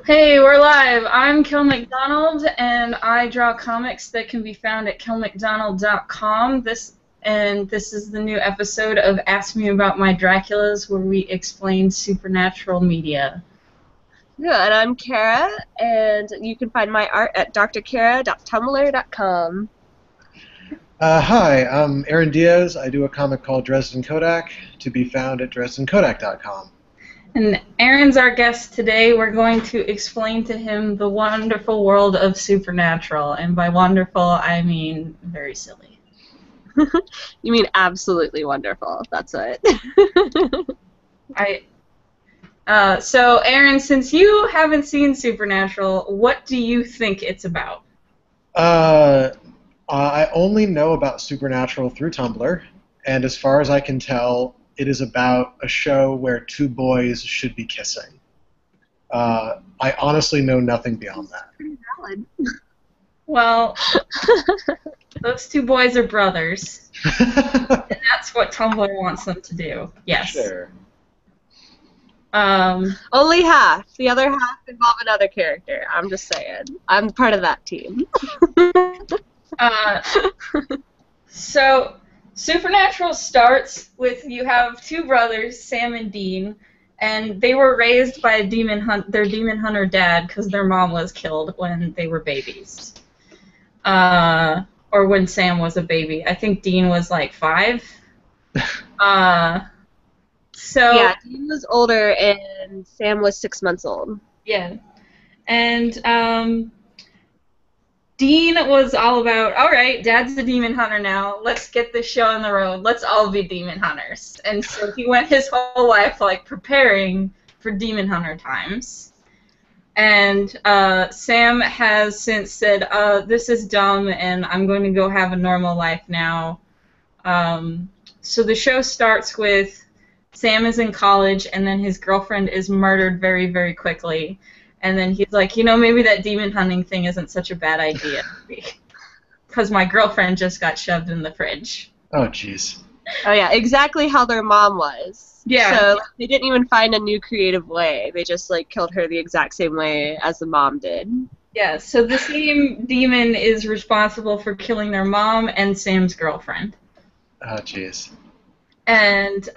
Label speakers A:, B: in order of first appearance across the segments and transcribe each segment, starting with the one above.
A: Hey, we're live. I'm Kill McDonald, and I draw comics that can be found at killmcdonald.com. This is the new episode of Ask Me About My Draculas, where we explain supernatural media.
B: Yeah, and I'm Kara, and you can find my art at drkara.tumblr.com.
C: Hi, I'm Aaron Diaz. I do a comic called Dresden Kodak, to be found at dresdenkodak.com.
A: And Aaron's our guest today. We're going to explain to him the wonderful world of supernatural, and by wonderful, I mean very silly.
B: You mean absolutely wonderful. That's it.
A: So, Aaron, since you haven't seen Supernatural, what do you think it's about?
C: I only know about Supernatural through Tumblr, and as far as I can tell, it is about a show where two boys should be kissing. I honestly know nothing beyond that.
B: Pretty valid.
A: Well, those two boys are brothers, and that's what Tumblr wants them to do. Yes.
C: Sure.
B: Only half. The other half involve another character. I'm just saying. I'm part of that team.
A: So, Supernatural starts with you have two brothers, Sam and Dean, and they were raised by their demon hunter dad because their mom was killed when they were babies. Or when Sam was a baby. I think Dean was like 5.
B: Yeah, Dean was older and Sam was 6 months old.
A: Yeah. And Dean was all about, all right, Dad's a demon hunter now. Let's get this show on the road. Let's all be demon hunters. And so he went his whole life like preparing for demon hunter times. And Sam has since said, this is dumb, and I'm going to go have a normal life now. So the show starts with Sam is in college, and then his girlfriend is murdered very, very quickly. And then he's like, maybe that demon hunting thing isn't such a bad idea. Because my girlfriend just got shoved in the fridge.
C: Oh, jeez.
B: Oh, yeah, exactly how their mom was.
A: Yeah.
B: So they didn't even find a new creative way. They just, killed her the exact same way as the mom did.
A: Yeah, so the same demon is responsible for killing their mom and Sam's girlfriend.
C: Oh, jeez.
A: And,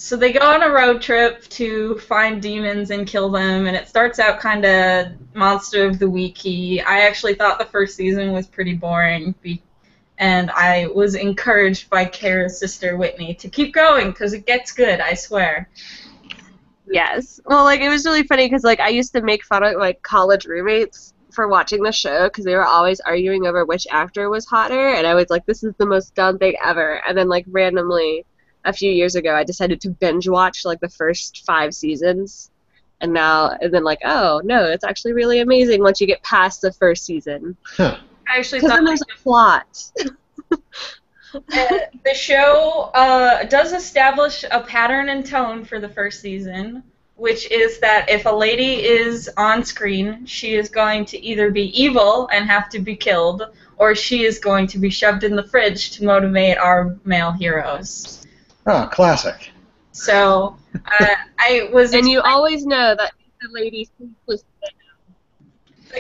A: so they go on a road trip to find demons and kill them, and it starts out kind of Monster of the Week-y. I actually thought the first season was pretty boring, and I was encouraged by Kara's sister Whitney to keep going, because it gets good, I swear.
B: Yes. Well, it was really funny, because, I used to make fun of, college roommates for watching the show, because they were always arguing over which actor was hotter, and I was like, this is the most dumb thing ever, and then, randomly a few years ago, I decided to binge watch the first 5 seasons, and then oh no, it's actually really amazing once you get past the first season.
A: Huh. I actually
B: thought then there's a plot.
A: The show does establish a pattern and tone for the first season, which is that if a lady is on screen, she is going to either be evil and have to be killed, or she is going to be shoved in the fridge to motivate our male heroes.
C: Oh, classic.
A: So, I was...
B: And you always know that the lady sleeps with Sam,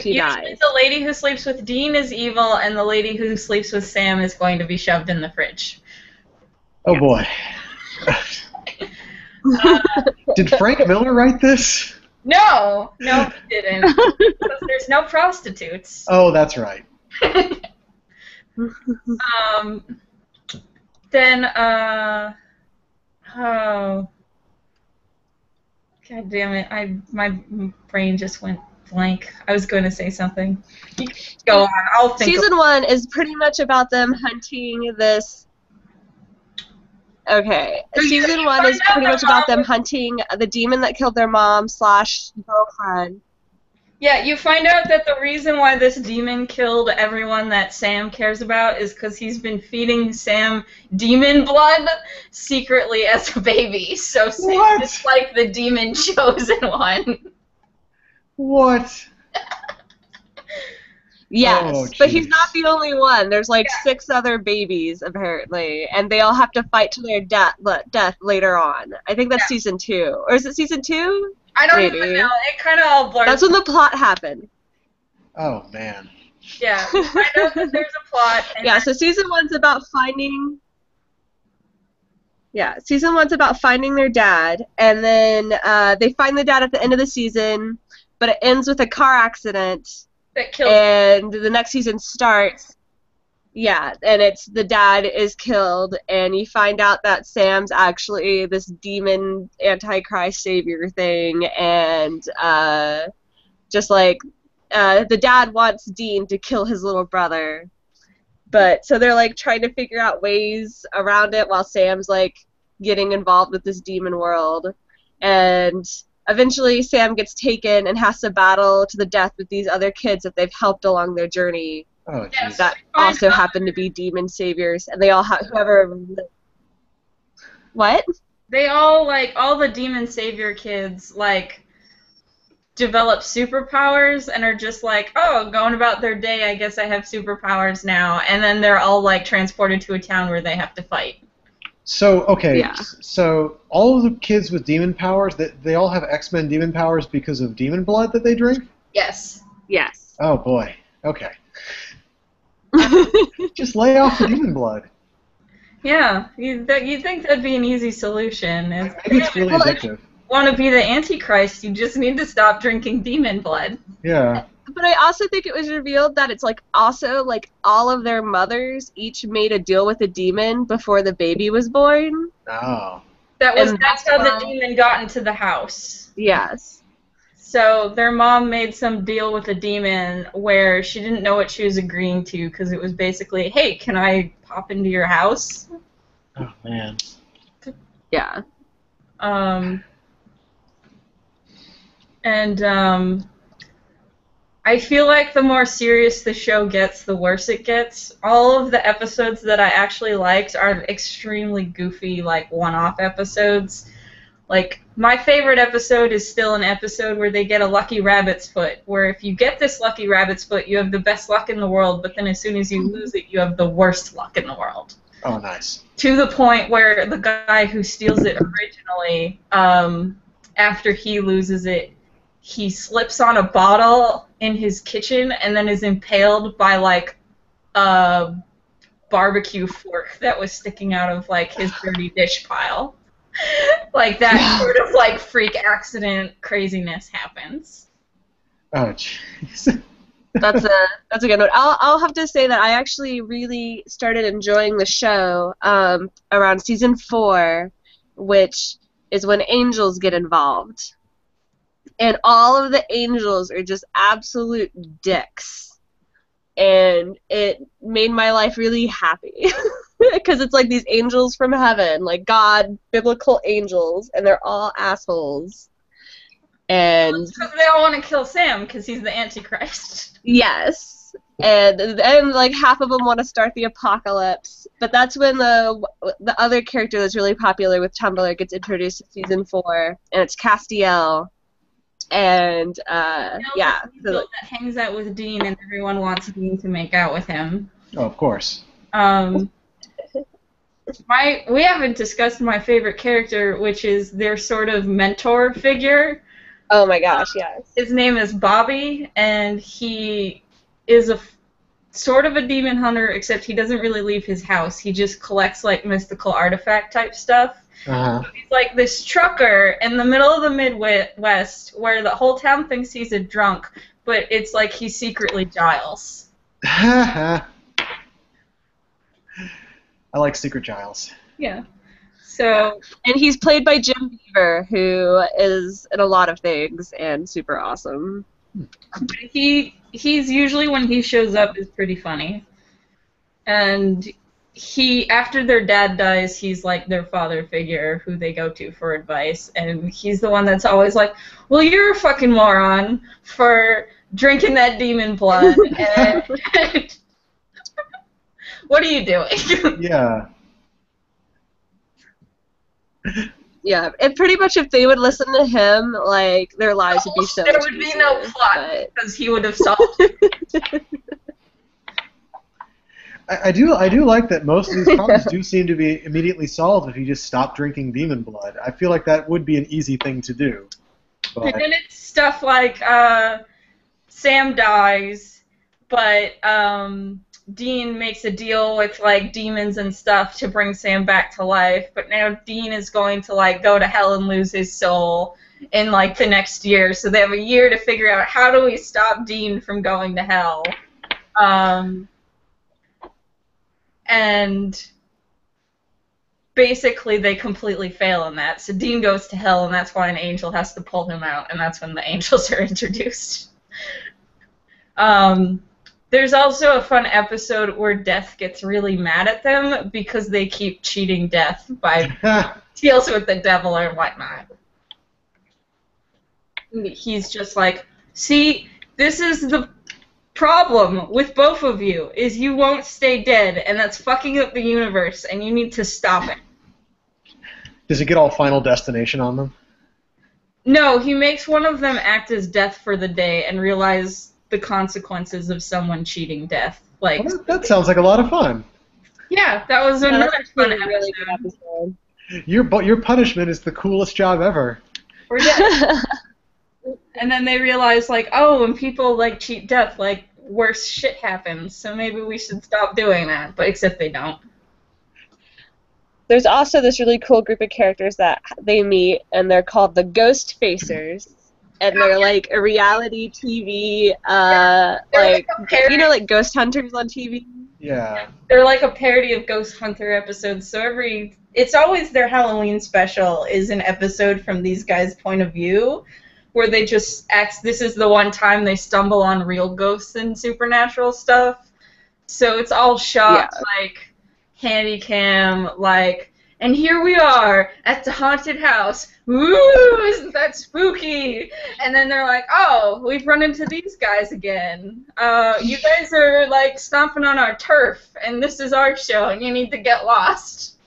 B: she dies.
A: The lady who sleeps with Dean is evil, and the lady who sleeps with Sam is going to be shoved in the fridge.
C: Oh, boy. Did Frank Miller write this?
A: No, he didn't. Because there's no prostitutes.
C: Oh, that's right.
A: Oh, God damn it! My brain just went blank. I was going to say something. Go on. I'll think.
B: Season 1 is pretty much about them hunting this. Okay. Season 1 is pretty much about them hunting the demon that killed their mom / girlfriend.
A: Yeah, you find out that the reason why this demon killed everyone that Sam cares about is because he's been feeding Sam demon blood secretly as a baby. So Sam is like the demon chosen one.
C: What?
B: Yes, but he's not the only one. There's 6 other babies, apparently, and they all have to fight to their death later on. I think that's season 2. Or is it season 2?
A: I don't
B: Maybe.
A: even know. It kind of all blurs.
B: That's when the plot happened.
C: Oh man.
A: Yeah, I know that there's a plot. And
B: Yeah, so season one's about finding. Yeah, season one's about finding their dad, and then they find the dad at the end of the season, but it ends with a car accident,
A: that kills.
B: and the next season starts. Yeah, and it's the dad is killed, and you find out that Sam's actually this demon antichrist savior thing, and just like the dad wants Dean to kill his little brother. But so they're like trying to figure out ways around it while Sam's like getting involved with this demon world. And eventually Sam gets taken and has to battle to the death with these other kids that they've helped along their journey
C: Oh
A: Yes.
C: jeez.
B: that also happen to be demon saviors. And they all have whoever. What?
A: They all like all the demon savior kids like develop superpowers and are just like, oh, going about their day, I guess I have superpowers now, and then they're all like transported to a town where they have to fight.
C: So okay,
B: Yeah.
C: so all of the kids with demon powers, they all have X-Men demon powers because of demon blood that they drink?
A: Yes.
B: Yes.
C: Oh boy. Okay. Just lay off the demon blood.
A: Yeah, you'd think that'd be an easy solution.
C: Maybe it's really
B: Well,
C: addictive.
A: Want to be the Antichrist, you just need to stop drinking demon blood.
C: Yeah.
B: But I also think it was revealed that it's like also like all of their mothers each made a deal with a demon before the baby was born.
C: Oh.
A: That's
B: And
A: how
B: well-
A: the demon got into the house.
B: Yes.
A: So their mom made some deal with a demon where she didn't know what she was agreeing to because it was basically, hey, can I pop into your house?
C: Oh man.
B: Yeah.
A: I feel like the more serious the show gets, the worse it gets. All of the episodes that I actually liked are extremely goofy, like one-off episodes. Like, my favorite episode is still an episode where they get a lucky rabbit's foot, where if you get this lucky rabbit's foot, you have the best luck in the world, but then as soon as you lose it, you have the worst luck in the world.
C: Oh nice.
A: To the point where the guy who steals it originally, after he loses it, he slips on a bottle in his kitchen and then is impaled by, like, a barbecue fork that was sticking out of, like, his dirty dish pile. Like, that sort of, like, freak accident craziness happens.
C: Oh jeez.
B: That's a good one. I'll have to say that I actually really started enjoying the show around season 4, which is when angels get involved. And all of the angels are just absolute dicks. And it made my life really happy. Because it's like these angels from heaven, like God, biblical angels, and they're all assholes. And
A: Because they all want to kill Sam because he's the Antichrist.
B: yes. And like half of them want to start the apocalypse. But that's when the other character that's really popular with Tumblr gets introduced in season 4, and it's Castiel. And yeah, so,
A: That hangs out with Dean, and everyone wants Dean to make out with him.
C: Oh, of course.
A: We haven't discussed my favorite character, which is their sort of mentor figure.
B: oh my gosh, yes.
A: His name is Bobby, and he is sort of a demon hunter, except he doesn't really leave his house. He just collects like mystical artifact type stuff.
C: Uh-huh.
A: He's like this trucker in the middle of the Midwest where the whole town thinks he's a drunk, but it's like he's secretly Giles.
C: I like Secret Giles.
A: Yeah. So
B: And he's played by Jim Beaver, who is in a lot of things and super awesome.
A: he's usually, when he shows up, is pretty funny. And after their dad dies, he's like their father figure who they go to for advice, and he's the one that's always like, well, you're a fucking moron for drinking that demon blood, and what are you doing?
C: Yeah.
B: Yeah, and pretty much if they would listen to him, like, their lives would be so
A: There
B: much
A: would be no
B: easier,
A: plot,
B: but-
A: because he would have solved it.
C: I do like that most of these problems do seem to be immediately solved if you just stop drinking demon blood. I feel like that would be an easy thing to do.
A: And
C: But
A: then it's stuff like Sam dies, but Dean makes a deal with like demons and stuff to bring Sam back to life. But now Dean is going to like go to hell and lose his soul in like the next year. So they have a year to figure out how do we stop Dean from going to hell. And basically they completely fail in that. So Dean goes to hell, and that's why an angel has to pull him out, and that's when the angels are introduced. There's also a fun episode where Death gets really mad at them because they keep cheating Death by deals with the devil or whatnot. He's just like, see, this is the problem with both of you, is you won't stay dead, and that's fucking up the universe, and you need to stop it.
C: does he get all Final Destination on them?
A: No, he makes one of them act as Death for the day and realize the consequences of someone cheating Death. Like,
C: Well, that sounds like a lot of fun.
A: yeah, that was
B: Yeah,
A: another
B: that's
A: fun
B: actually a really good
A: episode.
B: episode.
C: Your punishment is the coolest job ever.
A: We're dead. And then they realize, like, oh, when people like cheat Death, like, worse shit happens. So maybe we should stop doing that. But except they don't.
B: There's also this really cool group of characters that they meet, and they're called the Ghost Facers. And they're like a reality TV, like, you know, like ghost hunters on TV?
C: Yeah.
A: They're like a parody of Ghost Hunter episodes. So it's always their Halloween special is an episode from these guys' point of view, where they just act. This is the one time they stumble on real ghosts and supernatural stuff. So it's all shot like handy cam, like, and here we are at the haunted house. Woo! Isn't that spooky? And then they're like, oh, we've run into these guys again. You guys are like stomping on our turf, and this is our show, and you need to get lost.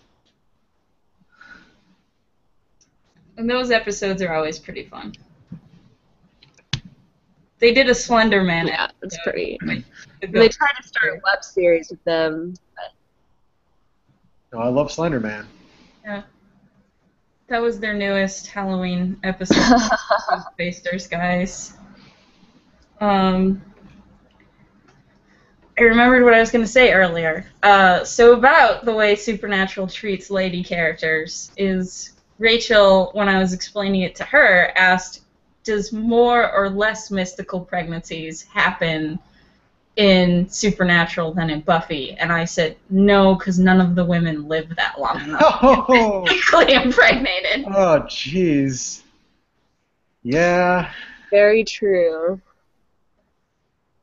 A: And those episodes are always pretty fun. They did a Slender Man.
B: Yeah, it's pretty.
A: They
B: They tried to start a web series with them.
C: No, I love Slender Man.
A: Yeah. That was their newest Halloween episode. Basters, guys. I remembered what I was going to say earlier. So about the way Supernatural treats lady characters is Rachel, when I was explaining it to her, asked, does more or less mystical pregnancies happen in Supernatural than in Buffy? And I said, no, because none of the women live that long enough.
C: Oh,
A: Quickly impregnated.
C: oh, jeez. Yeah.
B: Very true.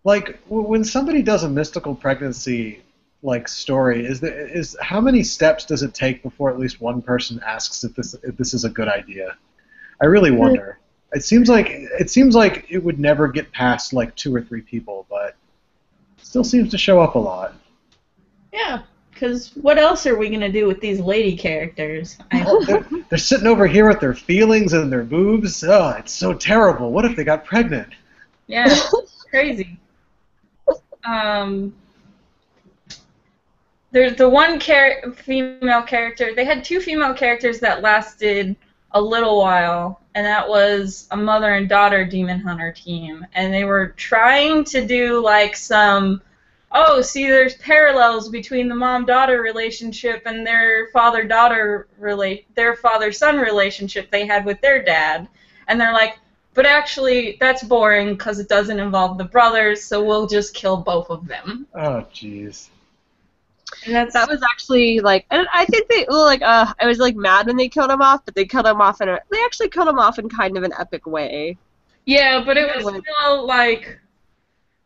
C: Like when somebody does a mystical pregnancy like story, is how many steps does it take before at least one person asks if this is a good idea? I really wonder. It seems like it would never get past like 2 or 3 people, but it still seems to show up a lot.
A: Yeah, because what else are we going to do with these lady characters?
C: They're sitting over here with their feelings and their boobs. Oh, it's so terrible. What if they got pregnant?
A: Yeah, it's crazy. There's the one female character. They had 2 female characters that lasted a little while, and that was a mother and daughter demon hunter team. And they were trying to do like some, oh, see, there's parallels between the mom-daughter relationship and their father-son relationship they had with their dad. And they're like, but actually, that's boring because it doesn't involve the brothers, so we'll just kill both of them.
C: Oh, jeez.
A: And
B: That was actually like, and I think they I was like mad when they killed him off, but they killed him off they actually killed him off in kind of an epic way.
A: Yeah, but it was still like,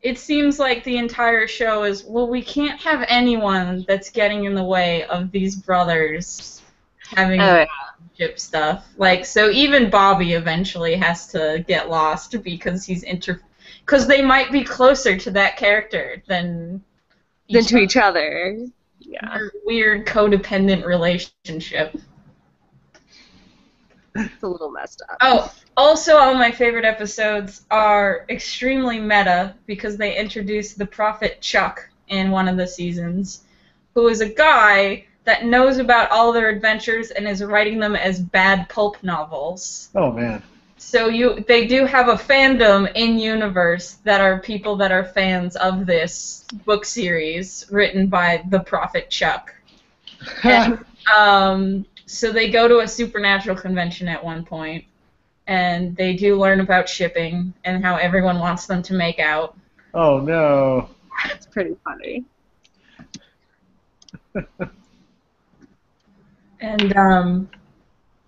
A: it seems like the entire show is, well, we can't have anyone that's getting in the way of these brothers having relationship stuff. Like, so even Bobby eventually has to get lost because he's because they might be closer to that character than
B: to each other. Yeah.
A: Their weird codependent relationship.
B: It's a little messed up.
A: Oh, also all my favorite episodes are extremely meta because they introduced the Prophet Chuck in one of the seasons, who is a guy that knows about all their adventures and is writing them as bad pulp novels.
C: Oh, man.
A: they do have a fandom in universe that are people that are fans of this book series written by the Prophet Chuck. And, so they go to a supernatural convention at one point, and they do learn about shipping and how everyone wants them to make out.
C: Oh no.
B: It's pretty funny.
A: And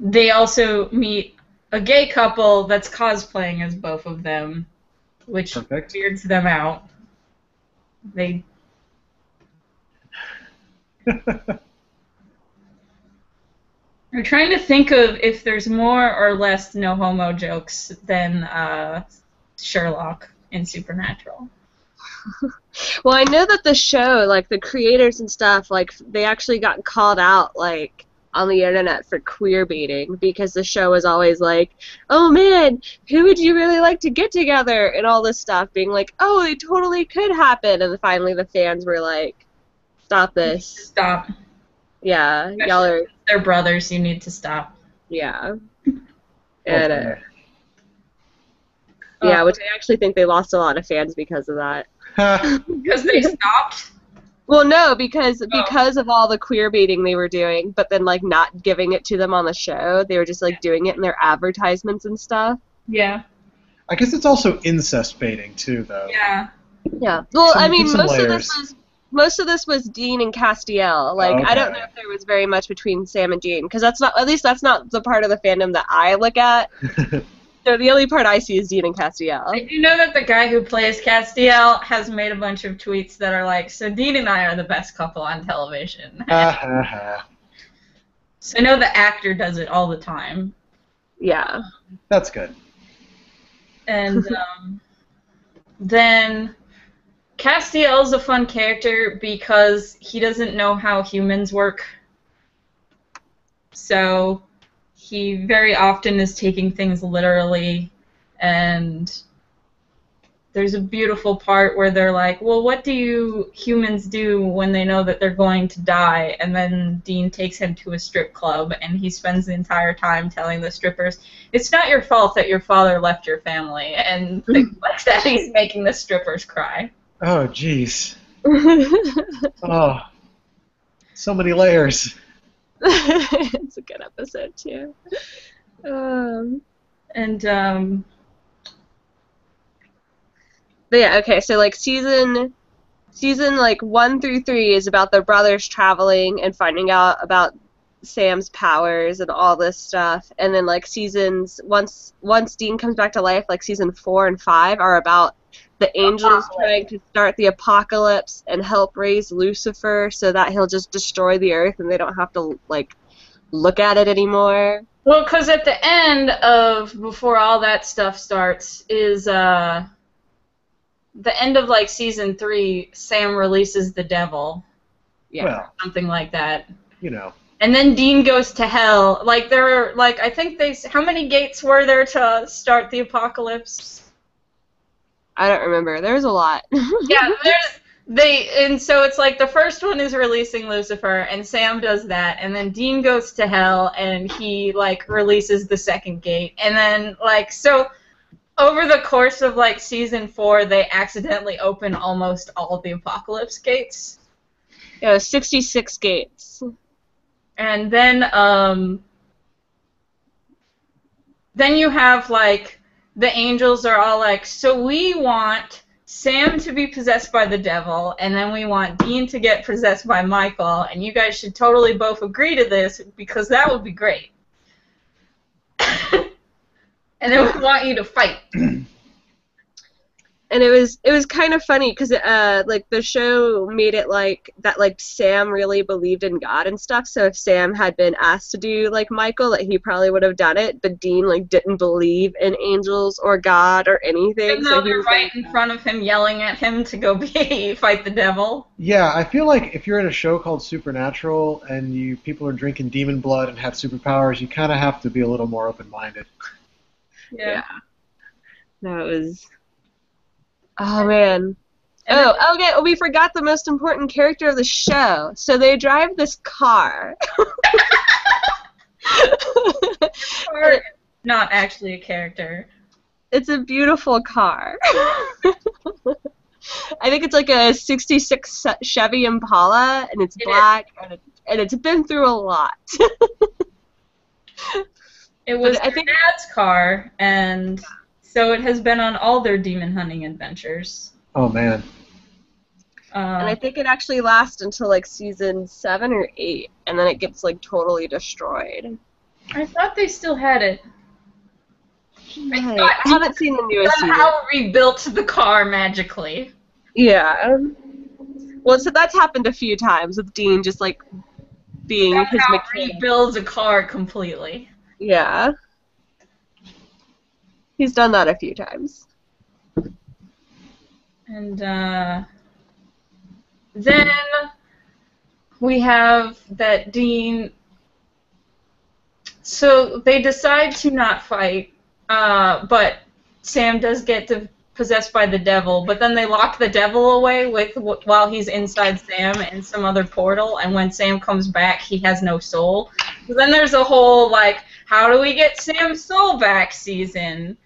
A: they also meet a gay couple that's cosplaying as both of them, which
C: Perfect.
A: weirds them out. They I'm trying to think of if there's more or less no homo jokes than Sherlock in Supernatural.
B: Well, I know that the show, like the creators and stuff, like they actually got called out, like on the internet for queer baiting because the show was always like, oh man, who would you really like to get together, and all this stuff, being like, oh, it totally could happen, and then finally the fans were like, stop this.
A: Stop.
B: Yeah,
A: Especially
B: y'all are.
A: if they're brothers. You need to stop.
B: Yeah. And
C: Okay.
B: yeah, which I actually think they lost a lot of fans because of that.
A: Because they stopped.
B: Well, no, because of all the queer baiting they were doing, but then like not giving it to them on the show. They were just like doing it in their advertisements and stuff.
A: Yeah.
C: I guess it's also incest baiting too, though.
A: Yeah.
B: Yeah. Well, I mean,
C: Some
B: most of this was Dean and Castiel. Like, I don't know if there was very much between Sam and Dean, because that's not the part of the fandom that I look at. So the only part I see is Dean and Castiel.
A: I do know that the guy who plays Castiel has made a bunch of tweets that are like, so Dean and I are the best couple on television. So I know the actor does it all the time.
B: Yeah.
C: That's good.
A: And then Castiel's a fun character because he doesn't know how humans work. So he very often is taking things literally, and there's a beautiful part where they're like, well, what do you humans do when they know that they're going to die? And then Dean takes him to a strip club, and he spends the entire time telling the strippers, it's not your fault that your father left your family, and things like that. He's making the strippers cry.
C: Oh, jeez. Oh, so many layers.
B: It's a good episode too. But yeah, okay, so like season like 1 through 3 is about the brothers traveling and finding out about Sam's powers and all this stuff, and then like seasons once Dean comes back to life, like season 4 and 5 are about the angels trying to start the apocalypse and help raise Lucifer so that he'll just destroy the earth and they don't have to like look at it anymore.
A: Well, because at the end of before all that stuff starts is the end of like season 3, Sam releases the devil.
B: Yeah.
C: Well,
A: something like that.
C: you know.
A: And then Dean goes to hell. Like there are like I think how many gates were there to start the apocalypse?
B: I don't remember. There was a lot.
A: Yeah, and so it's like the first one is releasing Lucifer, and Sam does that, and then Dean goes to hell, and he like releases the second gate, and then like so over the course of like season 4, they accidentally open almost all the apocalypse gates.
B: Yeah, 66 gates.
A: And then you have like the angels are all like, so we want Sam to be possessed by the devil, and then we want Dean to get possessed by Michael, and you guys should totally both agree to this because that would be great. And then we want you to fight.
B: And it was kind of funny because like the show made it like that like Sam really believed in God and stuff. So if Sam had been asked to do like Michael, that he probably would have done it. But Dean like didn't believe in angels or God or anything.
A: Even though they're right in front of him, yelling at him to go fight the devil.
C: Yeah, I feel like if you're in a show called Supernatural and people are drinking demon blood and have superpowers, you kind of have to be a little more open-minded.
A: Yeah.
B: That was. Oh, man. Oh, okay, we forgot the most important character of the show. So they drive this car.
A: not actually a character.
B: It's a beautiful car. I think it's like a 66 Chevy Impala, and it's
A: It
B: black, and it's been through a lot.
A: It was
B: I
A: their
B: think
A: dad's car, and so it has been on all their demon hunting adventures.
C: Oh man.
B: and I think it actually lasts until like season 7 or 8, and then it gets like totally destroyed.
A: I thought they still had it.
B: Right. I haven't seen the newest season.
A: Somehow rebuilt the car magically.
B: Yeah. Well, so that's happened a few times with Dean just like being his
A: Somehow
B: mechanic.
A: rebuilds a car completely.
B: Yeah. He's done that a few times.
A: And then we have that Dean. So they decide to not fight, but Sam does get possessed by the devil. But then they lock the devil away while he's inside Sam in some other portal. And when Sam comes back, he has no soul. So then there's a whole like, how do we get Sam's soul back season?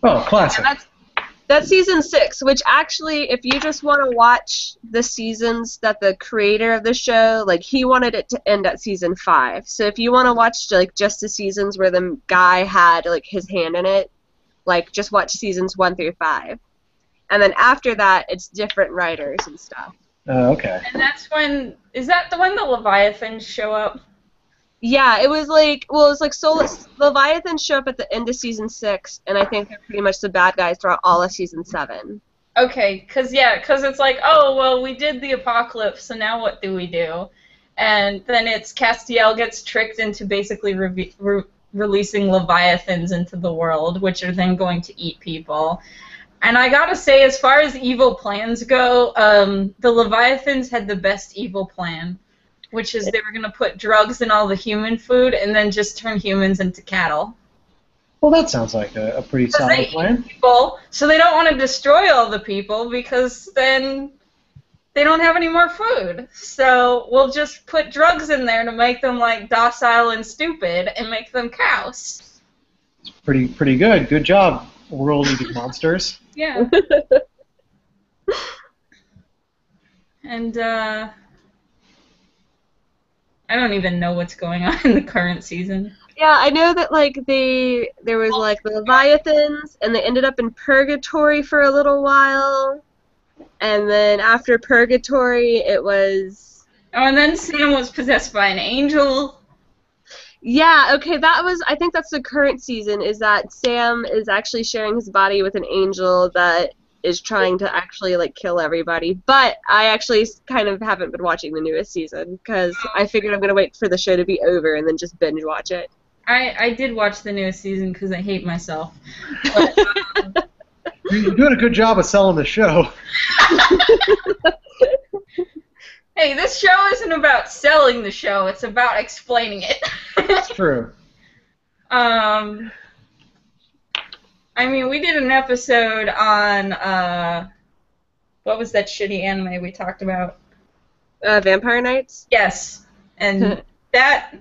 C: Oh, classic.
B: And that's season 6, which actually, if you just want to watch the seasons that the creator of the show, like, he wanted it to end at season 5. So if you want to watch, like, just the seasons where the guy had, like, his hand in it, like, just watch seasons 1 through 5. And then after that, it's different writers and stuff.
C: Oh, okay.
A: And that's when, is that the when the Leviathans show up?
B: Yeah, it was like Leviathans show up at the end of season 6, and I think they're pretty much the bad guys throughout all of season 7.
A: Okay, because it's like, oh, well, we did the apocalypse, so now what do we do? And then it's Castiel gets tricked into basically releasing Leviathans into the world, which are then going to eat people. And I gotta say, as far as evil plans go, the Leviathans had the best evil plan, which is they were going to put drugs in all the human food and then just turn humans into cattle.
C: Well, that sounds like a pretty solid plan.
A: People, so they don't want to destroy all the people because then they don't have any more food. So we'll just put drugs in there to make them like docile and stupid and make them cows.
C: It's pretty good. Good job, world-eating monsters.
A: Yeah. And I don't even know what's going on in the current season.
B: Yeah, I know that like there was like the Leviathans, and they ended up in purgatory for a little while, and then after purgatory it was.
A: Oh, and then Sam was possessed by an angel.
B: Yeah, okay, I think that's the current season, is that Sam is actually sharing his body with an angel that is trying to actually, like, kill everybody. But I actually kind of haven't been watching the newest season, because I figured I'm going to wait for the show to be over and then just binge watch it.
A: I did watch the newest season because I hate myself. But,
C: You're doing a good job of selling the show.
A: hey, this show isn't about selling the show, it's about explaining it.
C: It's true.
A: I mean, we did an episode on, what was that shitty anime we talked about?
B: Vampire Nights?
A: Yes, and that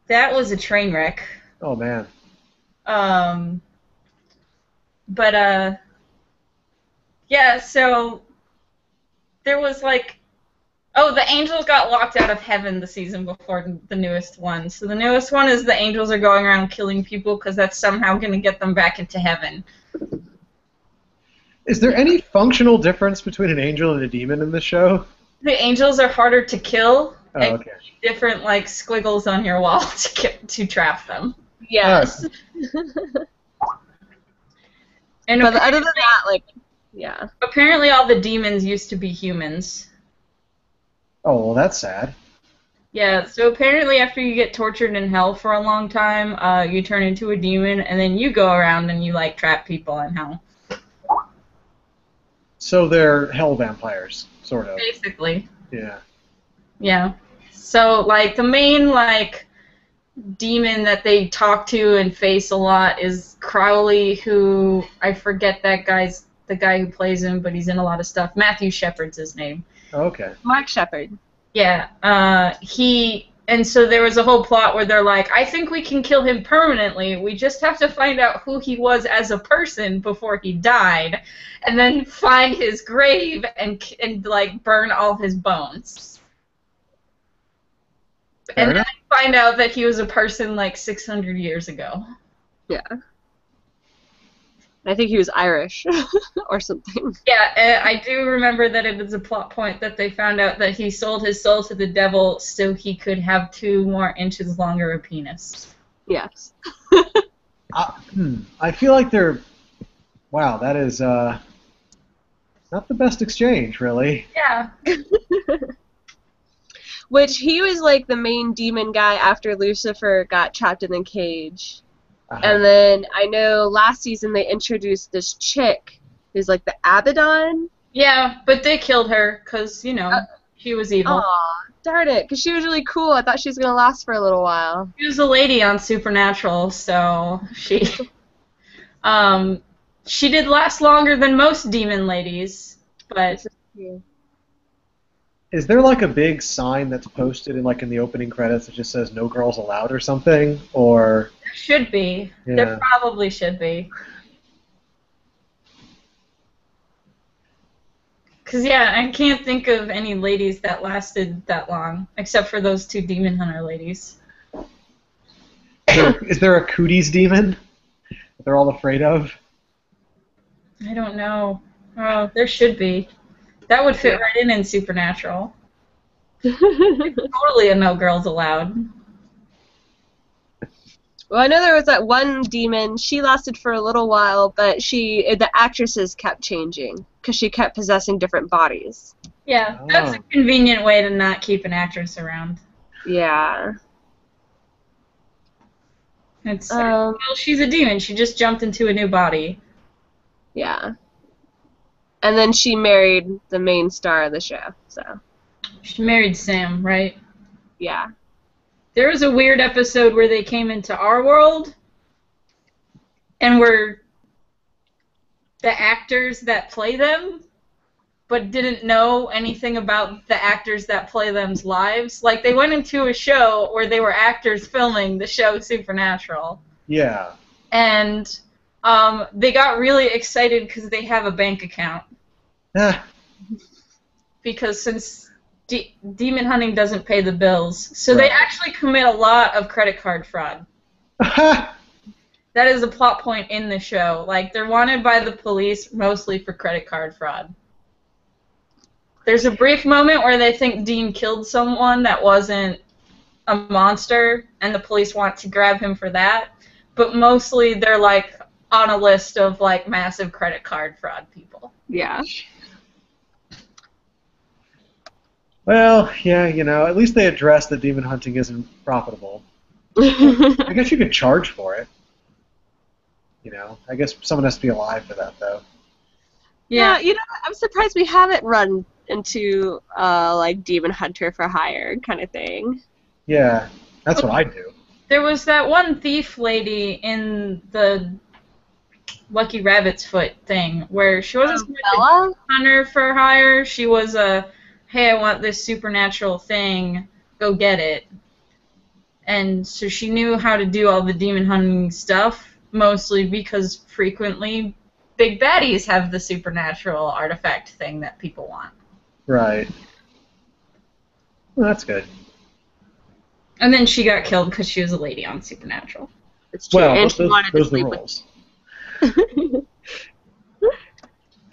A: was a train wreck.
C: Oh, man.
A: But, yeah, so there was like, oh, the angels got locked out of heaven the season before the newest one. So the newest one is the angels are going around killing people because that's somehow going to get them back into heaven.
C: Is there any functional difference between an angel and a demon in the show?
A: The angels are harder to kill.
C: Oh,
A: and
C: okay.
A: different like squiggles on your wall to trap them.
B: Yes.
A: And
B: But other than that, like, yeah.
A: apparently all the demons used to be humans.
C: Oh, well, that's sad.
A: Yeah, so apparently after you get tortured in hell for a long time, you turn into a demon, and then you go around and you, like, trap people in hell.
C: So they're hell vampires, sort of.
A: Basically.
C: Yeah.
A: Yeah. So, like, the main, like, demon that they talk to and face a lot is Crowley, who, I forget the guy who plays him, but he's in a lot of stuff. Matthew Shepard's his name.
C: Okay.
B: Mark Shepard.
A: Yeah, he And so there was a whole plot where they're like, I think we can kill him permanently. We just have to find out who he was as a person before he died, and then find his grave and like burn all his bones.
C: Fair
A: And
C: enough.
A: then find out that he was a person like 600 years ago.
B: Yeah. I think he was Irish or something.
A: Yeah, I do remember that it was a plot point that they found out that he sold his soul to the devil so he could have 2 more inches longer a penis.
B: Yes.
C: I feel like they're... Wow, that is not the best exchange, really.
A: Yeah.
B: Which he was like the main demon guy after Lucifer got trapped in the cage. And then I know last season they introduced this chick who's like the Abaddon.
A: Yeah, but they killed her because, you know, she was evil.
B: Aw, darn it, because she was really cool. I thought she was going to last for a little while.
A: She was a lady on Supernatural, so she she did last longer than most demon ladies, but
C: Is there like a big sign that's posted in the opening credits that just says "No girls allowed" or something? Or
A: there should be.
C: Yeah.
A: There probably should be. Because, yeah, I can't think of any ladies that lasted that long, except for those 2 demon hunter ladies.
C: is there a cooties demon that they're all afraid of?
A: I don't know. Oh, there should be. That would fit right in Supernatural. Totally a no girls allowed.
B: Well, I know there was that one demon. She lasted for a little while, but the actresses kept changing because she kept possessing different bodies.
A: Yeah, that's a convenient way to not keep an actress around.
B: Yeah.
A: It's well, she's a demon. She just jumped into a new body.
B: Yeah. And then she married the main star of the show, so.
A: She married Sam, right?
B: Yeah.
A: There was a weird episode where they came into our world and were the actors that play them, but didn't know anything about the actors that play them's lives. Like, they went into a show where they were actors filming the show Supernatural.
C: Yeah.
A: And they got really excited because they have a bank account. Because since demon hunting doesn't pay the bills, so they actually commit a lot of credit card fraud. That is a plot point in the show. Like, they're wanted by the police mostly for credit card fraud. There's a brief moment where they think Dean killed someone that wasn't a monster, and the police want to grab him for that. But mostly they're, like, on a list of, like, massive credit card fraud people.
B: Yeah.
C: Well, yeah, at least they addressed that demon hunting isn't profitable. I guess you could charge for it. I guess someone has to be alive for that, though.
B: Yeah, I'm surprised we haven't run into, like, demon hunter for hire kind of thing.
C: Yeah, that's what I do.
A: There was that one thief lady in the Lucky Rabbit's Foot thing where she wasn't a hunter for hire. She was a, hey, I want this supernatural thing, go get it. And so she knew how to do all the demon hunting stuff, mostly because frequently big baddies have the supernatural artifact thing that people want.
C: Right. Well, that's good.
A: And then she got killed because she was a lady on Supernatural.
B: It's true.
C: Well,
B: And she wanted to
C: those are the
B: sleep with
C: rules.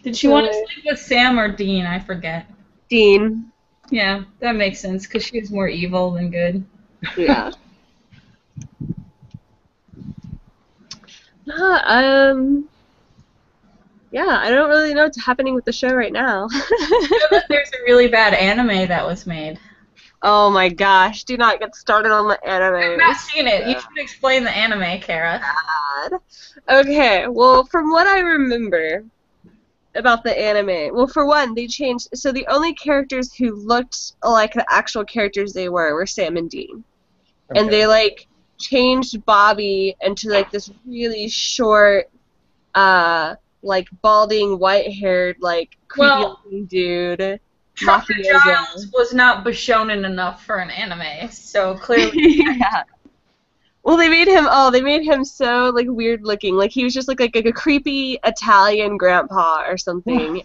A: Did she want to sleep with Sam or Dean? I forget.
B: Dean.
A: Yeah, that makes sense because she was more evil than good.
B: Yeah. Yeah, I don't really know what's happening with the show right now.
A: I know that there's a really bad anime that was made.
B: Oh my gosh, do not get started on the anime.
A: I've not seen it. You should explain the anime, Kara.
B: God. Okay, well, from what I remember about the anime, well, for one, they changed, so the only characters who looked like the actual characters they were Sam and Dean.
C: Okay.
B: And they, like, changed Bobby into, like, this really short, like, balding, white-haired, like, creepy-looking dude.
A: Trucker
B: mafioso.
A: Giles was not Bishonen enough for an anime, so clearly.
B: Yeah. Well, they made him so like weird looking. Like he was just like a creepy Italian grandpa or something.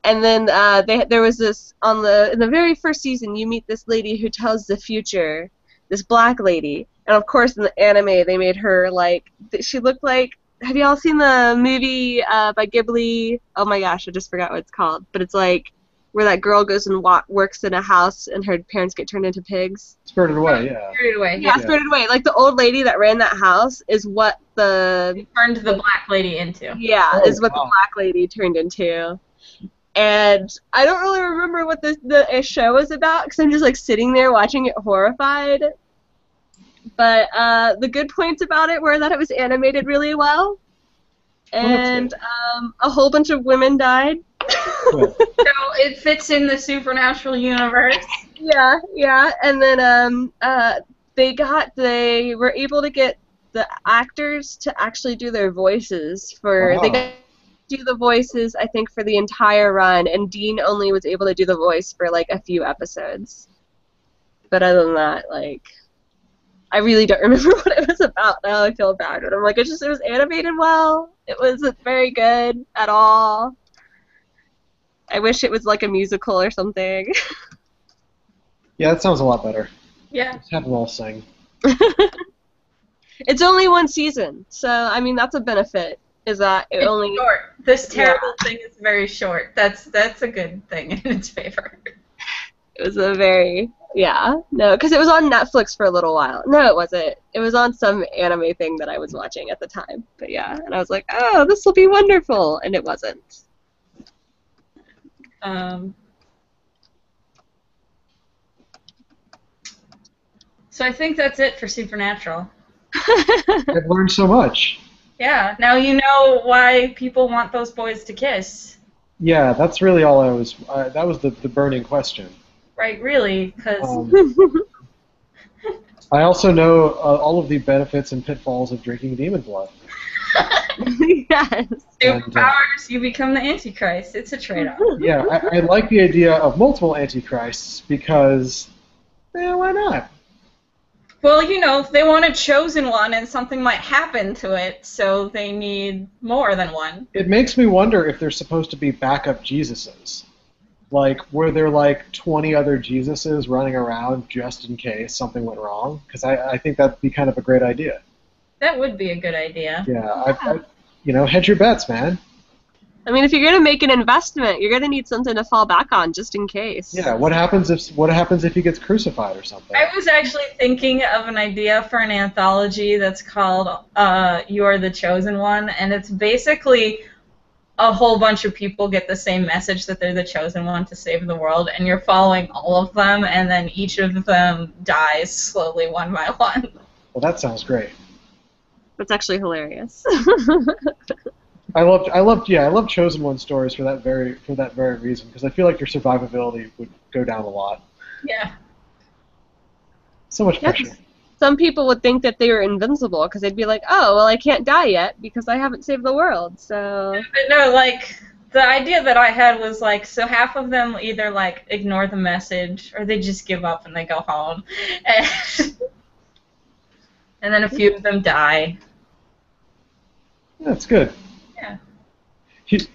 B: And then there was this in the very first season. You meet this lady who tells the future, this black lady, and of course in the anime they made her like she looked like. Have y'all seen the movie by Ghibli? Oh my gosh, I just forgot what it's called. But it's like where that girl goes and works in a house and her parents get turned into pigs.
C: Spirited Away, yeah.
A: Spirited Away.
B: Yeah, Spirited Away. Like the old lady that ran that house is what
A: Turned the black lady into.
B: Yeah, is what the black lady turned into. And I don't really remember what the show was about because I'm just like sitting there watching it horrified. But the good points about it were that it was animated really well, and a whole bunch of women died.
A: So it fits in the supernatural universe.
B: Yeah, and then they were able to get the actors to actually do their voices they got to do the voices I think for the entire run, and Dean only was able to do the voice for like a few episodes. But other than that, like. I really don't remember what it was about now. I feel bad, but I'm like, it was animated well. It wasn't very good at all. I wish it was like a musical or something.
C: Yeah, that sounds a lot better.
A: Yeah.
C: Let's have them all sing.
B: It's only one season, so I mean that's a benefit. Is that it's only
A: short? This terrible thing is very short. That's a good thing in its favor.
B: It was because it was on Netflix for a little while. No, it wasn't. It was on some anime thing that I was watching at the time. But yeah, and I was like, oh, this will be wonderful, and it wasn't.
A: So I think that's it for Supernatural.
C: I've learned so much.
A: Yeah, now you know why people want those boys to kiss.
C: Yeah, that's really all that was the burning question.
A: Right, really, because...
C: I also know all of the benefits and pitfalls of drinking demon blood.
B: Yes.
A: Superpowers, you become the Antichrist. It's a trade-off.
C: Yeah, I like the idea of multiple Antichrists because, why not?
A: Well, they want a chosen one and something might happen to it, so they need more than one.
C: It makes me wonder if there's supposed to be backup Jesuses. Like, were there like 20 other Jesuses running around just in case something went wrong? Because I think that'd be kind of a great idea.
A: That would be a good idea.
C: Yeah, hedge your bets, man.
B: I mean, if you're gonna make an investment, you're gonna need something to fall back on just in case.
C: Yeah. What happens if he gets crucified or something?
A: I was actually thinking of an idea for an anthology that's called "You Are the Chosen One," and it's basically a whole bunch of people get the same message that they're the chosen one to save the world, and you're following all of them, and then each of them dies slowly one by one.
C: Well, that sounds great.
B: That's actually hilarious.
C: I love chosen one stories for that very reason, because I feel like your survivability would go down a lot.
A: Yeah.
C: So much pressure.
B: Some people would think that they were invincible because they'd be like, oh, well, I can't die yet because I haven't saved the world, so...
A: But no, like, the idea that I had was, like, so half of them either, like, ignore the message or they just give up and they go home. And then a few of them die.
C: That's good.
A: Yeah.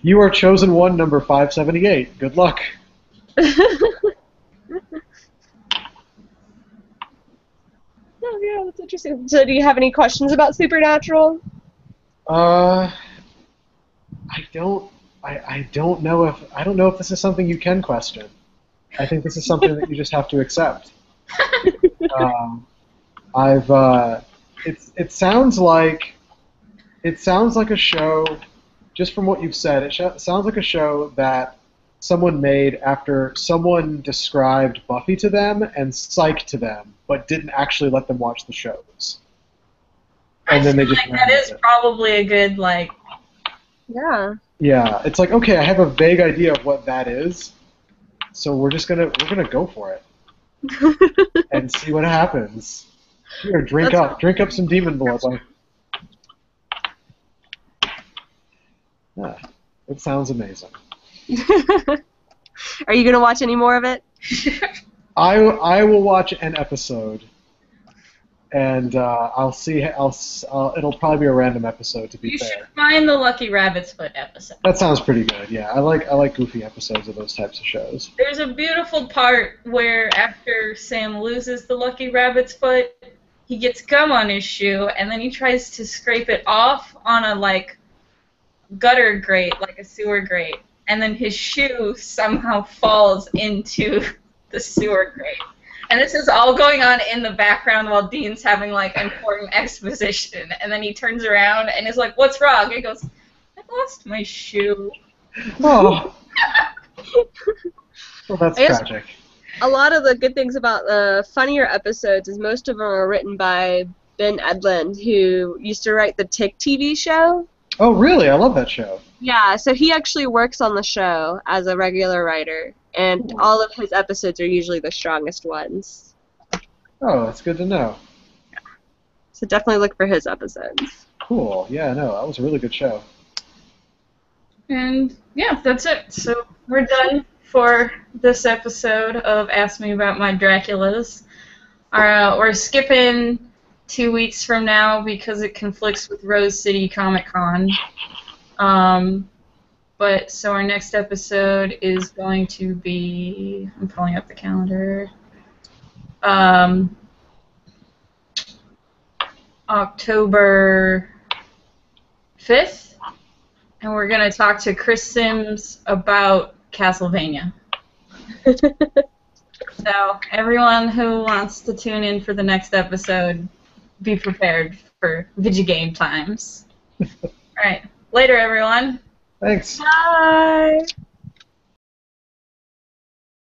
C: You are chosen one, number 578. Good luck.
B: Oh, yeah, that's interesting. So do you have any questions about Supernatural?
C: I don't know if this is something you can question. I think this is something that you just have to accept. It sounds like a show, just from what you've said, it sounds like a show that someone made after someone described Buffy to them and Psych to them, but didn't actually let them watch the shows. And then they just
A: that is probably a good, like...
B: Yeah.
C: Yeah, it's like, okay, I have a vague idea of what that is, so we're gonna go for it and see what happens. Here, drink up some demon blood. Yeah, it sounds amazing.
B: Are you gonna watch any more of it?
C: I will watch an episode, and I'll see. It'll probably be a random episode, to be
A: You
C: fair.
A: should find the Lucky Rabbit's Foot episode.
C: That sounds pretty good. Yeah, I like goofy episodes of those types of shows.
A: There's a beautiful part where after Sam loses the Lucky Rabbit's Foot, he gets gum on his shoe, and then he tries to scrape it off on a gutter grate, like a sewer grate, and then his shoe somehow falls into the sewer grate. And this is all going on in the background while Dean's having important exposition, and then he turns around and is like, "What's wrong?" And he goes, "I lost my shoe."
C: Oh, well, that's
B: I guess-
C: tragic.
B: A lot of the good things about the funnier episodes is most of them are written by Ben Edlund, who used to write the Tick TV show.
C: Oh, really? I love that show.
B: Yeah, so he actually works on the show as a regular writer, and all of his episodes are usually the strongest ones.
C: Oh, that's good to know.
B: So definitely look for his episodes.
C: Cool. Yeah, no, that was a really good show.
A: And yeah, that's it. So we're done for this episode of Ask Me About My Draculas. We're skipping 2 weeks from now because it conflicts with Rose City Comic Con. But so our next episode is going to be, I'm pulling up the calendar, October 5th, and we're going to talk to Chris Sims about Castlevania. So everyone who wants to tune in for the next episode, be prepared for video game times. All right. Later, everyone.
C: Thanks.
B: Bye!